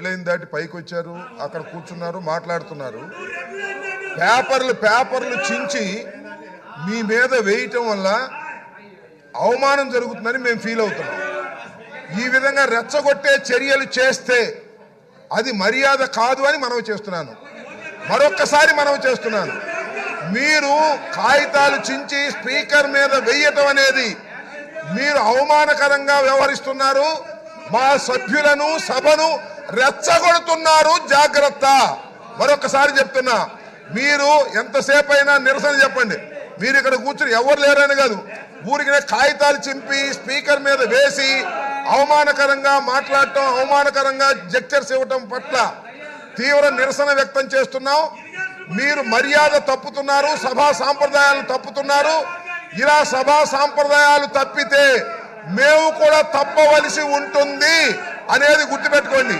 Line దాటి పైకి వచ్చారు, అక్కడ కూర్చున్నారు, మాట్లాడుతున్నారు. పేపర్లు చించి మీ మీద వేయటం వల్ల అవమానం జరుగుతుందని మేము ఫీల్ అవుతున్నాం. ఈ విధంగా రెచ్చగొట్టే చర్యలు చేస్తే అది మర్యాద కాదు అని మనవి చేస్తున్నాను. మరొక్కసారి మనవి చేస్తున్నాను, మీరు కాగితాలు చించి స్పీకర్ మీద వేయటం అనేది మీరు అవమానకరంగా వ్యవహరిస్తున్నారు. మా సభ్యులను సభను రెచ్చగొడుతున్నారు, జాగ్రత్త. మరొకసారి చెప్తున్నా, మీరు ఎంతసేపు అయినా నిరసన చెప్పండి. మీరు ఇక్కడ కూర్చుని ఎవరు లేరని కాదు, ఊరికి కాగితాలు చింపి స్పీకర్ మీద వేసి అవమానకరంగా మాట్లాడటం, అవమానకరంగా జెక్చర్స్ ఇవ్వటం పట్ల తీవ్ర నిరసన వ్యక్తం చేస్తున్నాం. మీరు మర్యాద తప్పుతున్నారు, సభా సాంప్రదాయాలు తప్పుతున్నారు. ఇలా సభా సాంప్రదాయాలు తప్పితే మేము కూడా తప్పవలసి ఉంటుంది అనేది గుర్తుపెట్టుకోండి.